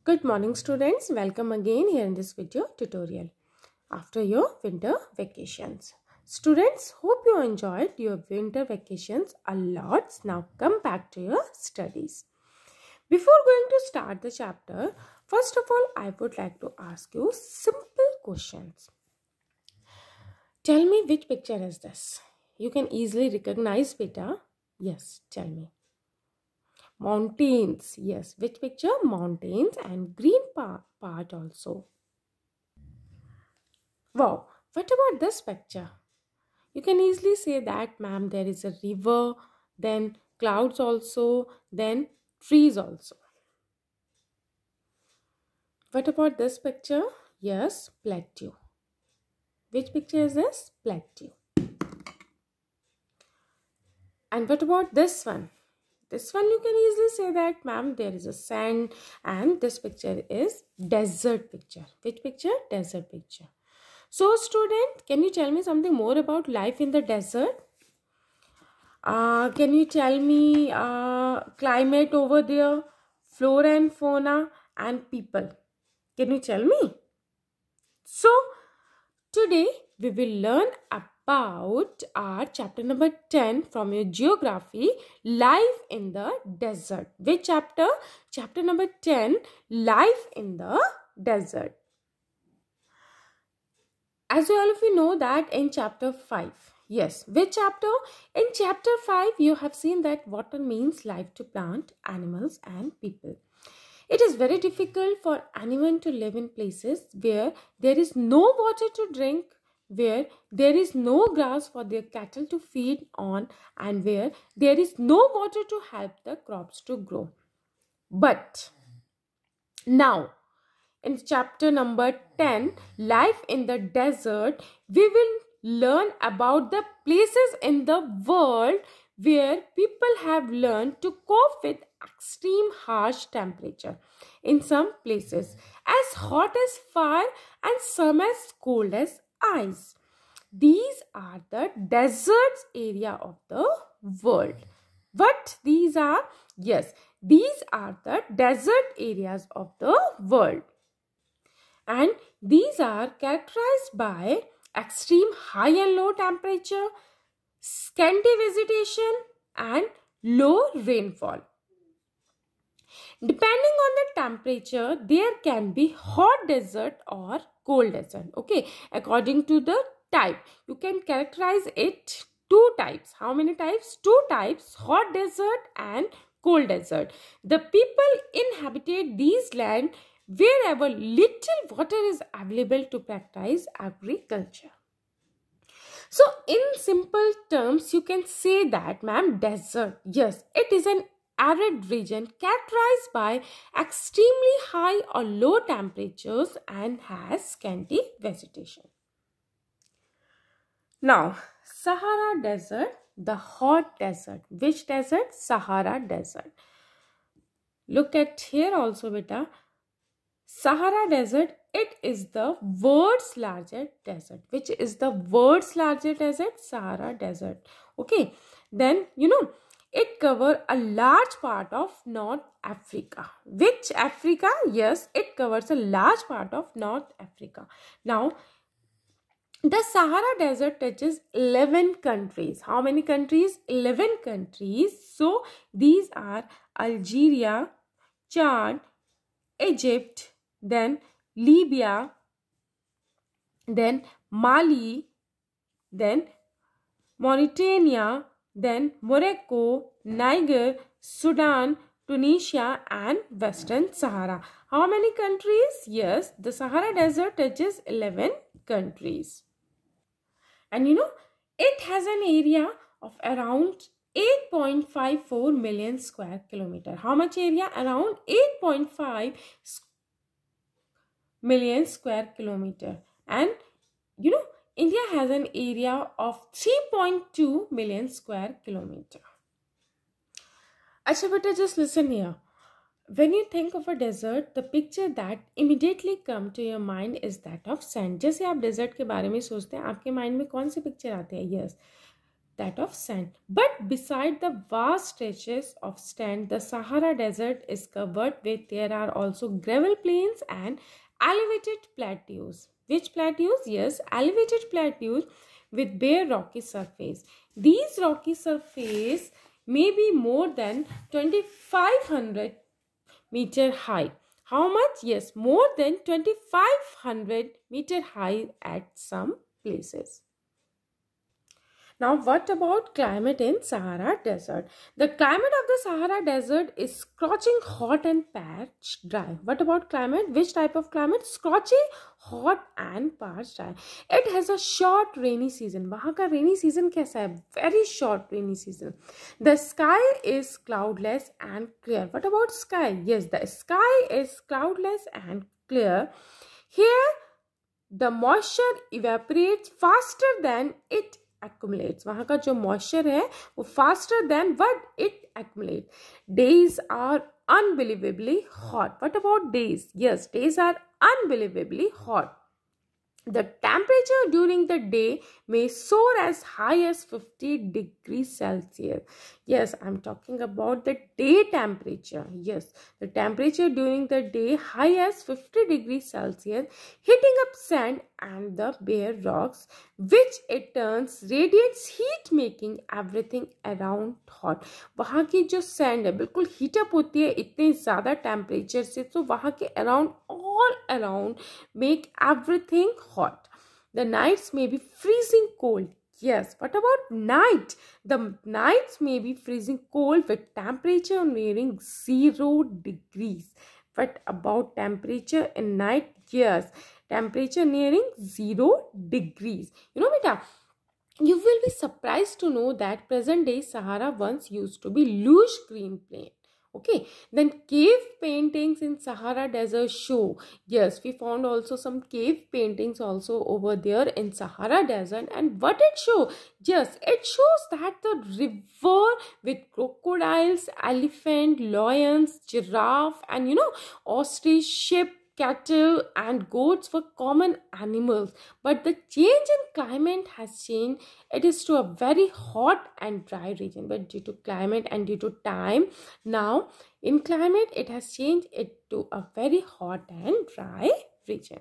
Good morning students, welcome again here in this video tutorial after your winter vacations. Students, hope you enjoyed your winter vacations a lot. Now come back to your studies. Before going to start the chapter, first of all I would like to ask you simple questions. Tell me which picture is this? You can easily recognize beta. Yes, tell me. Mountains. Yes, which picture? Mountains and green part also. Wow, what about this picture? You can easily say that, ma'am, there is a river, then clouds also, then trees also. What about this picture? Yes, plateau. Which picture is this? Plateau. And what about this one? This one you can easily say that, ma'am, there is a sand, and this picture is desert picture. Which picture? Desert picture. So student, can you tell me something more about life in the desert? Can you tell me climate over there, flora and fauna and people? Can you tell me? So today we will learn about our chapter number 10 from your geography, life in the desert. Which chapter? Chapter number 10, life in the desert. As all of you know that in chapter 5, yes, which chapter? In chapter 5, you have seen that water means life to plant, animals and people. It is very difficult for anyone to live in places where there is no water to drink, where there is no grass for their cattle to feed on, and where there is no water to help the crops to grow. But now, in chapter number 10, life in the desert, we will learn about the places in the world where people have learned to cope with extreme harsh temperature. In some places as hot as fire and some as cold as ice. These are the deserts area of the world. What these are? Yes, these are the desert areas of the world. And these are characterized by extreme high and low temperature, scanty vegetation and low rainfall. Depending on the temperature, there can be hot desert or cold desert. Okay, according to the type, you can characterize it two types. How many types? Two types, hot desert and cold desert. The people inhabited these lands wherever little water is available to practice agriculture. So in simple terms, you can say that, ma'am, desert, yes, it is an arid region characterized by extremely high or low temperatures and has scanty vegetation. Now, Sahara Desert, the hot desert. Which desert? Sahara Desert. Look at here also, beta. Sahara Desert, it is the world's largest desert. Which is the world's largest desert? Sahara Desert. Okay. Then, it covers a large part of North Africa. Which Africa? Yes, it covers a large part of North Africa. Now, the Sahara Desert touches 11 countries. How many countries? 11 countries. So, these are Algeria, Chad, Egypt, then Libya, then Mali, then Mauritania, then Morocco, Niger, Sudan, Tunisia and Western Sahara. How many countries? Yes, the Sahara Desert touches 11 countries. And it has an area of around 8.54 million square kilometer. How much area? Around 8.5 million square kilometer. And India has an area of 3.2 million square kilometer. Acha beta, just listen here. When you think of a desert, the picture that immediately come to your mind is that of sand. जैसे आप desert के बारे में सोचते हैं, आपके mind में कौन से picture आते हैं? Yes, that of sand. But beside the vast stretches of sand, the Sahara Desert is covered with, there are also gravel plains and elevated plateaus. Which plateaus? Yes, elevated plateaus with bare rocky surface. These rocky surface may be more than 2500 meter high. How much? Yes, more than 2500 meter high at some places. Now, what about climate in Sahara Desert? The climate of the Sahara Desert is scorching hot and parched dry. What about climate? Which type of climate? Scorching hot and parched dry. It has a short rainy season. वहाँ का rainy season कैसा है? Very short rainy season. The sky is cloudless and clear. What about sky? Yes, the sky is cloudless and clear. Here, the moisture evaporates faster than it accumulates. वहाँ का जो moisture है वो faster than what it accumulates. Days are unbelievably hot. What about days? Yes, days are unbelievably hot. The temperature during the day may soar as high as 50 degrees Celsius. Yes, I'm talking about the day temperature. Yes, the temperature during the day high as 50 degrees Celsius, hitting up sand and the bare rocks, which it turns radiates heat, making everything around hot. वहाँ की जो sand है बिल्कुल heat up होती है इतने ज़्यादा temperature से, तो वहाँ के around, all around make everything hot. The nights may be freezing cold. Yes, what about night? The nights may be freezing cold with temperature nearing 0 degrees. What about temperature in night? Yes, temperature nearing 0 degrees. You know, beta, you will be surprised to know that present day Sahara once used to be lush green plain. Okay, then cave paintings in Sahara Desert show. Yes, we found also some cave paintings also over there in Sahara Desert. And what it show? Yes, it shows that the river with crocodiles, elephant, lions, giraffe, and ostrich, sheep, cattle and goats were common animals. But the change in climate has changed. It is to a very hot and dry region. But due to climate and due to time, now in climate it has changed it to a very hot and dry region.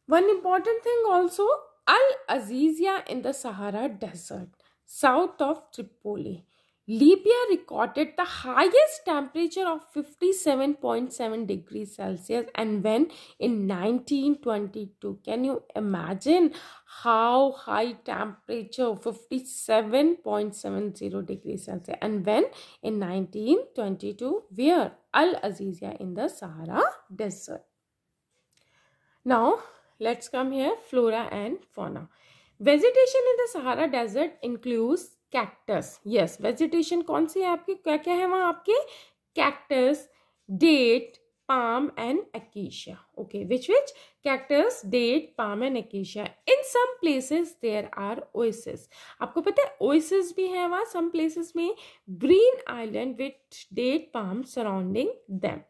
One important thing also, Al Azizia in the Sahara Desert, south of Tripoli. Libya recorded the highest temperature of 57.7 degrees Celsius, and when in 1922. Can you imagine how high temperature? 57.70 degrees Celsius. And when in 1922, where? Al Azizia in the Sahara Desert. Now let's come here, flora and fauna. Vegetation in the Sahara Desert includes cactus. Yes, vegetation कौन सी है आपकी? क्या क्या है वहाँ आपके? Cactus, date, palm and acacia. Okay, which? Cactus, date, palm and acacia. In some places there are oases. आपको पता है oases भी है वहाँ some places में. Green island with date palm surrounding them.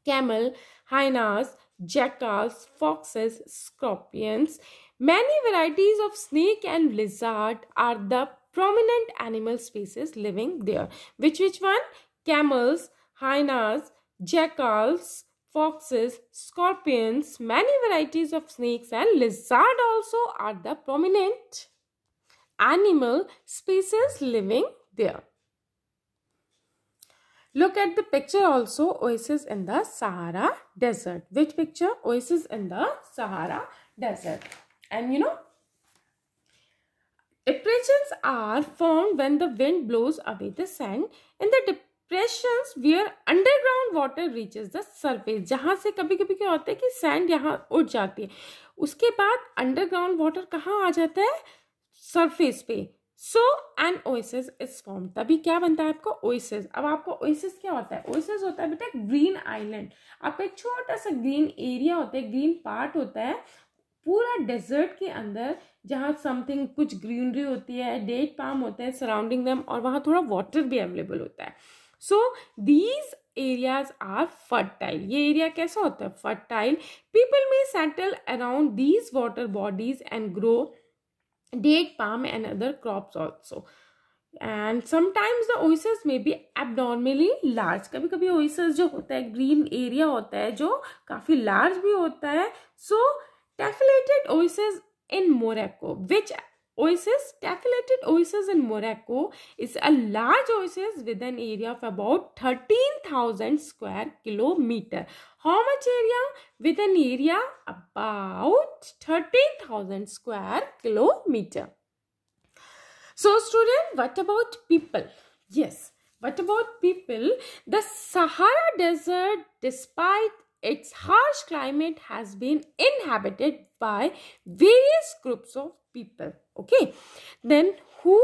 Camel, hyenas, jackals, foxes, scorpions. Many varieties of snake and lizard are the prominent animal species living there. Which one? Camels, hyenas, jackals, foxes, scorpions. Many varieties of snakes and lizard also are the prominent animal species living there. Look at the picture also, oasis in the Sahara Desert. Which picture? Oasis in the Sahara Desert. And depressions are formed when the wind blows away the sand. In the depressions where underground water reaches the surface, जहाँ से कभी कभी क्या होता है कि sand यहाँ उठ जाती है, उसके बाद underground water कहाँ आ जाता है? Surface पे. So an oasis is formed. तभी क्या बनता है आपको? Oasis. अब आपको oasis क्या होता है? Oasis होता है बेटा green island. आपका एक छोटा सा green area होता है, green part होता है पूरा डेजर्ट के अंदर, जहाँ समथिंग कुछ ग्रीनरी होती है, डेट पाम होता है सराउंडिंग देम, और वहाँ थोड़ा वाटर भी अवेलेबल होता है. So these areas are fertile. ये एरिया कैसा होता है? फर्टाइल. पीपल में settle around these water bodies and grow date palm and other crops also. And sometimes the oasis may be abnormally large. कभी कभी oasis जो होता है green area होता है जो काफी large भी होता है. So taffilated oasis in Morocco, which oasis, taffilated oasis in Morocco is a large oasis with an area of about 13,000 square kilometer. How much area? With an area about 13,000 square kilometer. So student, what about people? Yes, what about people? The Sahara Desert, despite its harsh climate, has been inhabited by various groups of people. Okay, then who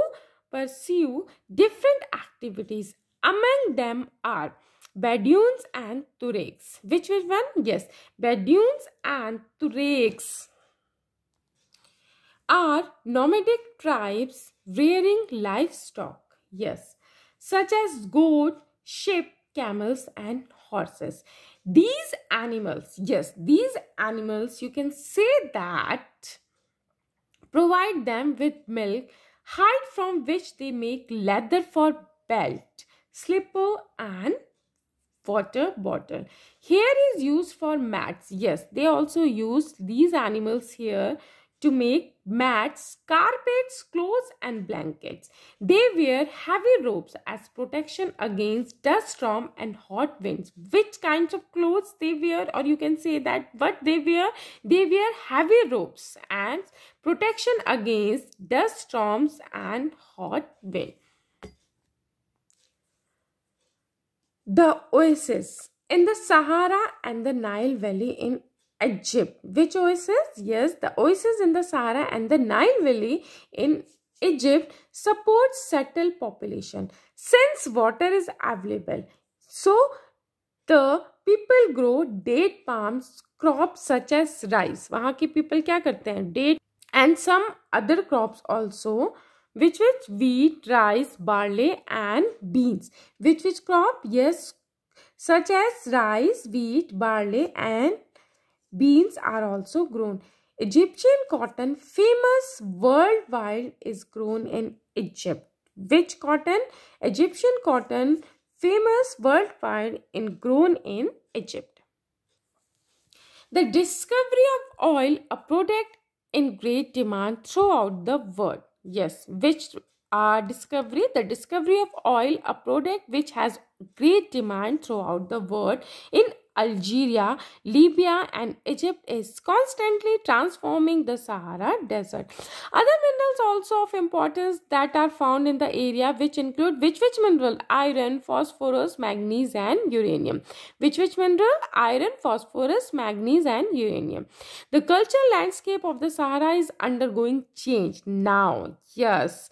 pursue different activities. Among them are Bedouins and Tuaregs. Which one? Yes, Bedouins and Tuaregs are nomadic tribes rearing livestock, yes, such as goat, sheep, camels, and horses. These animals, yes, these animals, you can say that provide them with milk, hide from which they make leather for belt, slipper, and water bottle. Hair is used for mats. Yes, they also use these animals here to make mats, carpets, clothes, and blankets. They wear heavy robes as protection against dust storm and hot winds. Which kinds of clothes they wear, or you can say that what they wear? They wear heavy robes and protection against dust storms and hot wind. The oasis in the Sahara and the Nile Valley in Egypt. Which oasis? Yes, the oasis in the Sahara and the Nile Valley in Egypt supports settled population since water is available. So the people grow date palms, crops such as rice. वहाँ के people क्या करते हैं? Date and some other crops also. Which wheat, rice, barley, and beans. Which crop? Yes, such as rice, wheat, barley, and beans are also grown. Egyptian cotton, famous worldwide, is grown in Egypt. Which cotton? Egyptian cotton, famous worldwide, and grown in Egypt. The discovery of oil, a product in great demand throughout the world. Yes, which discovery? The discovery of oil, a product which has great demand throughout the world in Algeria, Libya, and Egypt, is constantly transforming the Sahara Desert. Other minerals also of importance that are found in the area, which include which mineral? Iron, phosphorus, manganese, and uranium. Which mineral? Iron, phosphorus, manganese, and uranium. The cultural landscape of the Sahara is undergoing change now. Yes.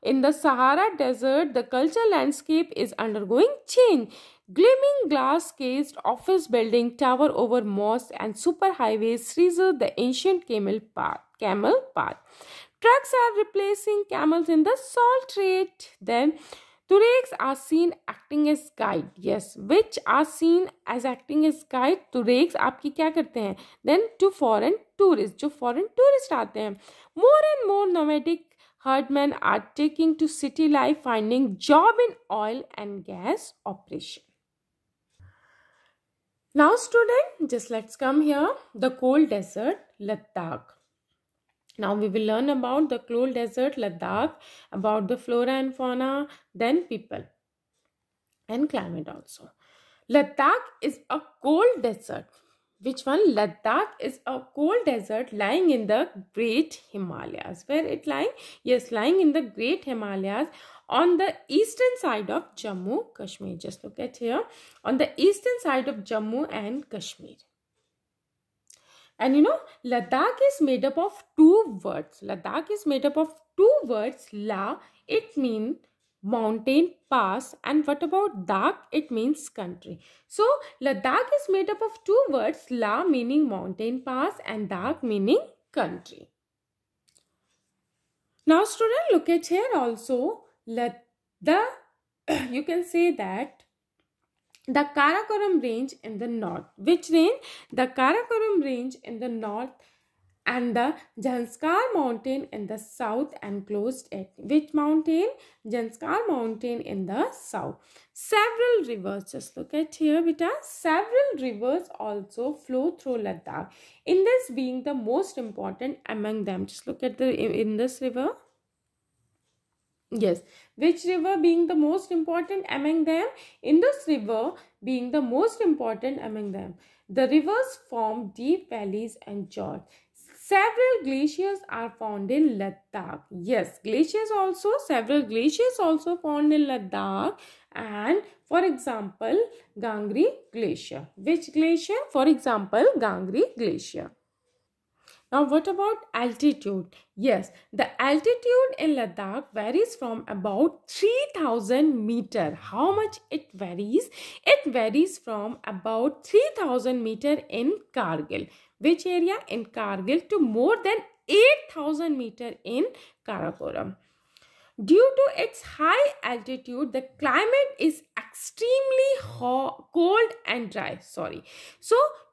In the Sahara Desert, the cultural landscape is undergoing change. Gleaming glass-cased office building tower over mosques and superhighways sizzle the ancient camel path. Trucks are replacing camels in the salt trade. Then Tuaregs are seen acting as guide. Yes, which are seen as acting as guide. Tuaregs आपकी क्या करते हैं? Then to foreign tourists, जो foreign tourists आते हैं. More and more nomadic herdmen are taking to city life, finding job in oil and gas operation. Now student, just let's come here. The cold desert, Ladakh. Now we will learn about the cold desert, Ladakh, about the flora and fauna, then people and climate also. Ladakh is a cold desert. Which one? Ladakh is a cold desert lying in the Great Himalayas. Where it lying? Yes, lying in the Great Himalayas on the eastern side of Jammu, Kashmir. Just look at here. On the eastern side of Jammu and Kashmir. And you know, Ladakh is made up of two words. Ladakh is made up of two words. La, it means mountain pass, and what about Dak? It means country. So Ladakh is made up of two words, La meaning mountain pass and Dak meaning country. Now student, look at here also. You can say that the Karakoram range in the north. Which range? The Karakoram range in the north and the Janskar mountain in the south enclosed it. Which mountain? Janskar mountain in the south. Several rivers, just look at here beta, several rivers also flow through Ladakh. Indus being the most important among them. Just look at the Indus river. Yes, which river being the most important among them? Indus river being the most important among them. The rivers form deep valleys and fjords. Several glaciers are found in Ladakh. Yes, several glaciers also found in Ladakh. And for example, Gangri Glacier. Which glacier? For example, Gangri Glacier. Now, what about altitude? Yes, the altitude in Ladakh varies from about 3000 meter. How much it varies? It varies from about 3000 meter in Kargil. Which area? In Kargil, to more than 8000 meter in Karakoram. Due to its high altitude, the climate is extremely cold and dry. So,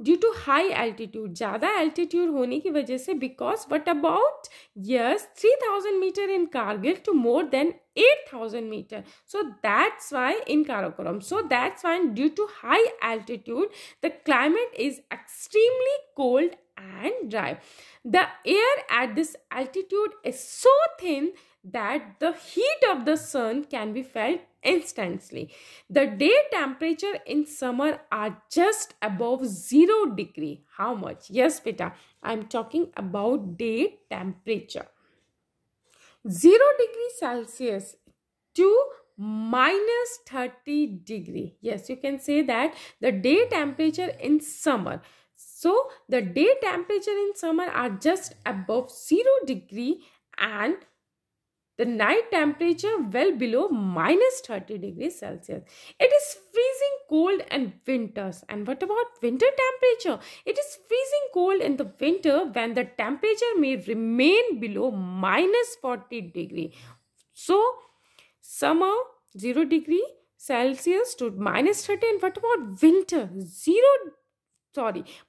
due to high altitude, ज़्यादा altitude होने की वजह से, because what about, yes, 3000 meter in Kargil to more than 8000 meter. So, that's why in Karakoram. So, that's why due to high altitude, the climate is extremely cold and dry. The air at this altitude is so thin that the heat of the sun can be felt instantly. The day temperature in summer are just above 0 degree. How much? Yes, beta, I'm talking about day temperature. 0 degree Celsius to minus 30 degree. Yes, you can say that the day temperature in summer. So, the day temperature in summer are just above 0 degree and the night temperature well below minus 30 degrees Celsius. It is freezing cold in winters. And what about winter temperature? It is freezing cold in the winter when the temperature may remain below minus 40 degree. So, summer 0 degree Celsius to minus 30. And what about winter?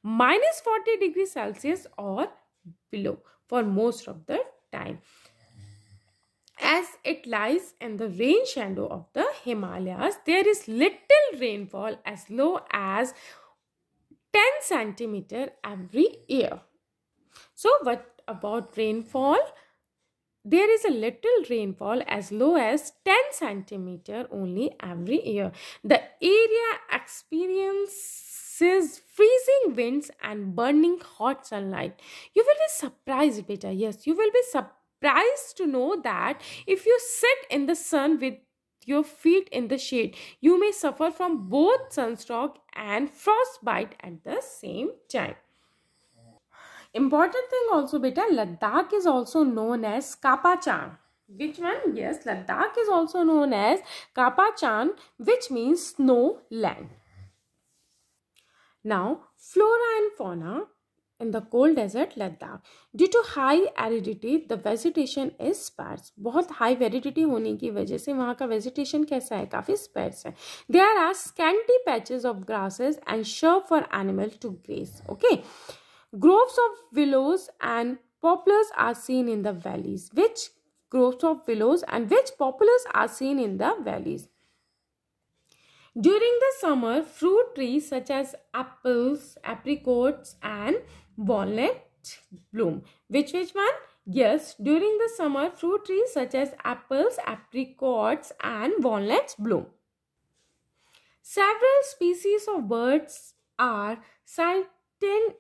Minus 40 degrees Celsius or below for most of the time. As it lies in the rain shadow of the Himalayas, there is little rainfall as low as 10 centimeter every year. So, what about rainfall? There is a little rainfall as low as 10 centimeter only every year. The area experiences freezing winds and burning hot sunlight. You will be surprised, beta. Yes, you will be surprised to know that if you sit in the sun with your feet in the shade, you may suffer from both sunstroke and frostbite at the same time. Important thing also, beta, Ladakh is also known as Kapachan. Which one? Yes, Ladakh is also known as Kapachan, which means snow land. Now, flora and fauna in the cold desert Ladakh. Due to high aridity, the vegetation is sparse. बहुत high aridity होने की वजह से वहाँ का vegetation कैसा है? काफी sparse है. There are scanty patches of grasses and shrub for animals to graze. Okay. Groves of willows and poplars are seen in the valleys. Which groves of willows and which poplars are seen in the valleys? During the summer, fruit trees such as apples, apricots and walnut bloom. Which one? Yes, during the summer, fruit trees such as apples, apricots and walnuts bloom. Several species of birds are sighted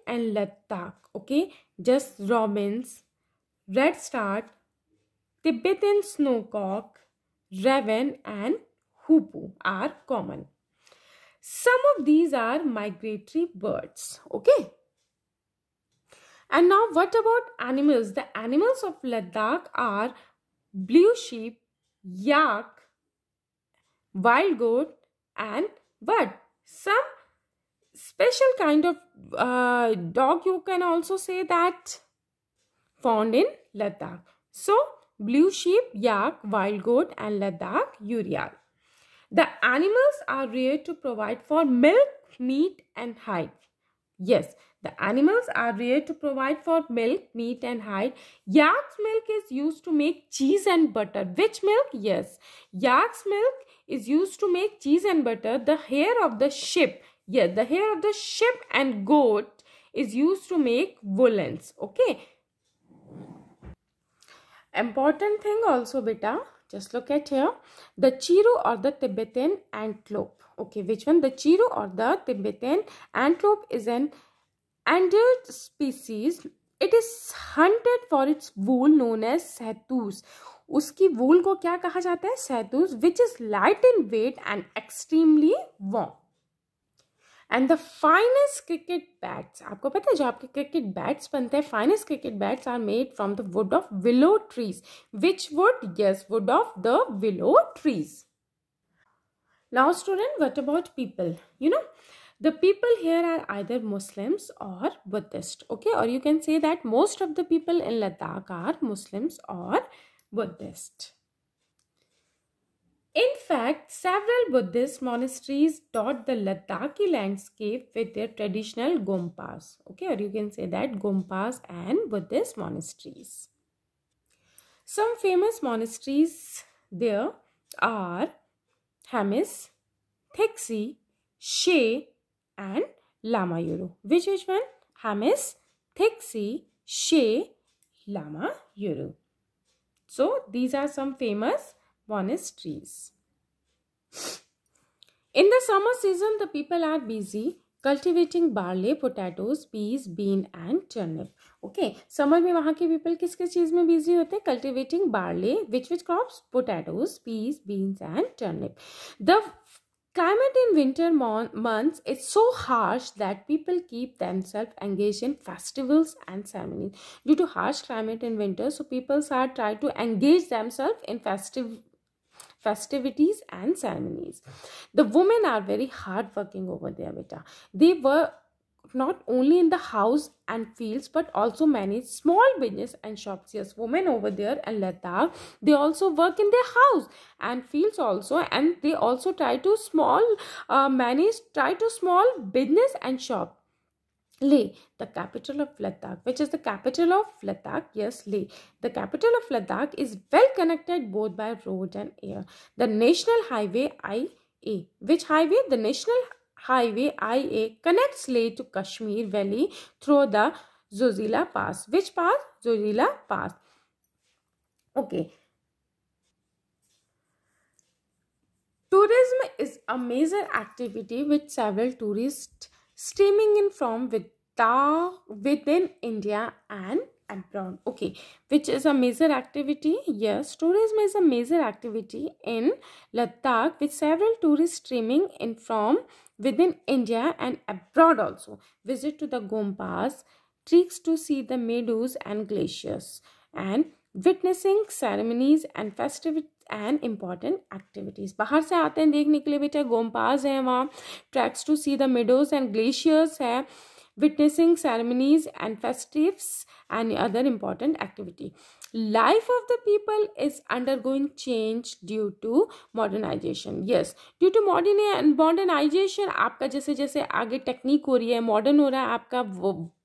in Ladakh. Okay, just robins, redstart, Tibetan snowcock, raven and hoopoe are common. Some of these are migratory birds. Okay. And now what about animals? The animals of Ladakh are blue sheep, yak, wild goat and what? Some special kind of dog, you can also say that, found in Ladakh. So, blue sheep, yak, wild goat and Ladakh urial. The animals are reared to provide for milk, meat and hide. Yes, The animals are reared to provide for milk, meat and hide. Yak's milk is used to make cheese and butter. Which milk? Yes, yak's milk is used to make cheese and butter. The hair of the sheep, yes, the hair of the sheep and goat is used to make woolens. Okay. Important thing also, beta, just look at here. The chiru or the Tibetan antelope. Okay, which one? The chiru or the Tibetan antelope is an endangered species. It is hunted for its wool known as sehtoos. उसकी wool को क्या कहा जाता है? Sehtoos, which is light in weight and extremely warm. And the finest cricket bats, आपको पता है जो आपके cricket bats बनते हैं, finest cricket bats are made from the wood of willow trees. Which wood? Yes, wood of the willow trees. Now student, what about people? You know, the people here are either Muslims or Buddhist. Okay, or you can say that most of the people in Ladakh are Muslims or Buddhist. In fact, several Buddhist monasteries dot the Ladakhi landscape with their traditional gompas. Okay, or you can say that gompas and Buddhist monasteries. Some famous monasteries there are Hemis, Thiksi, She and Lama Yuru. Which one? Hemis, Thiksi, She, Lama Yuru. So these are some famous monasteries. In the summer season, the people are busy cultivating barley, potatoes, peas, bean and turnip. Okay, summer में वहाँ के people किस किस चीज में busy होते हैं? Cultivating barley, which crops? Potatoes, peas, beans and turnip. The climate in winter months is so harsh that people keep themselves engaged in festivals and ceremonies. Due to harsh climate in winter, so people are trying to engage themselves in festivities and ceremonies. The women are very hard working over there, beta. They were not only in the house and fields but also manage small business and shops. Yes, women over there in Ladakh, they also work in their house and fields also, and they also try to small business and shop. Leh, the capital of Ladakh. Which is the capital of Ladakh? Yes, Leh. The capital of Ladakh is well connected both by road and air. The National Highway IA. Which highway? The National Highway IA connects Leh to Kashmir Valley through the Zojila Pass. Which pass? Zojila Pass. Okay. Tourism is a major activity with several tourists streaming in from within India and abroad. Okay, which is a major activity? Yes, tourism is a major activity in Ladakh with several tourists streaming in from within India and abroad also. Visit to the Gompas, treks to see the meadows and glaciers, and witnessing ceremonies and festivities and important activities. बाहर से आते हैं देखने के लिए बेटा, गोम्पास है वहाँ, treks to see the meadows and glaciers है, witnessing ceremonies and festives and other important activity. Life of the people is undergoing change due to modernization. Yes, due to modernization, आपका जैसे जैसे आगे टेक्निक हो रही है, मॉडर्न हो रहा है, आपका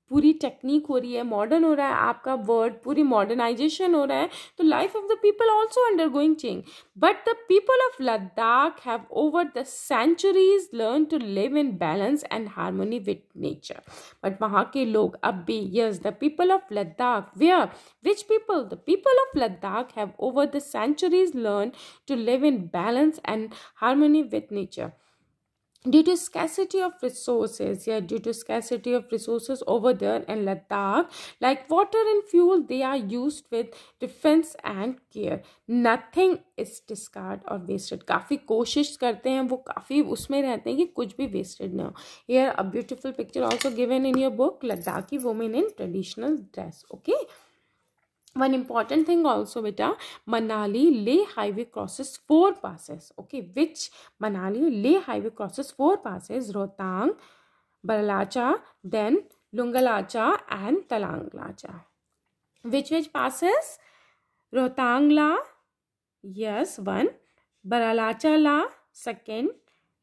पूरी टेक्निक हो रही है, मॉडर्न हो रहा है आपका वर्ड, पूरी मॉडर्नाइजेशन हो रहा है, तो life of the people also undergoing change. But the people of Ladakh have over the centuries learn to live in balance and harmony with nature. But वहाँ के लोग अब भी, yes, the people of Ladakh, where, which people? The people of Ladakh have over the centuries learn to live in balance and harmony with nature. Due to scarcity of resources, due to scarcity of resources over there in Ladakh, like water and fuel, they are used with defense and care. Nothing is discarded or wasted. काफ़ी कोशिश करते हैं वो, काफ़ी उसमें रहते हैं कि कुछ भी wasted ना हो. Here a beautiful picture also given in your book, Ladakhi women in traditional dress. Okay. One important thing also, beta, Manali-Leh highway crosses 4 passes. Okay, which Manali-Leh highway crosses 4 passes? Rohtang, Baralacha, then Lungalacha and Talanglacha. Which passes? Rohtang-La, yes, 1. Baralacha-La, 2nd.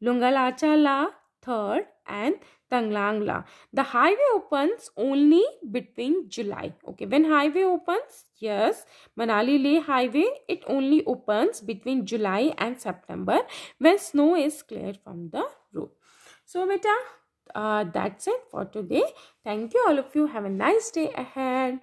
Lungalacha-La, 3rd. And Tanglangla. The highway opens only between July. Okay, when highway opens, yes, Manali Leh highway, it only opens between July and September when snow is cleared from the road. So beta, that's it for today. Thank you all of you. Have a nice day ahead.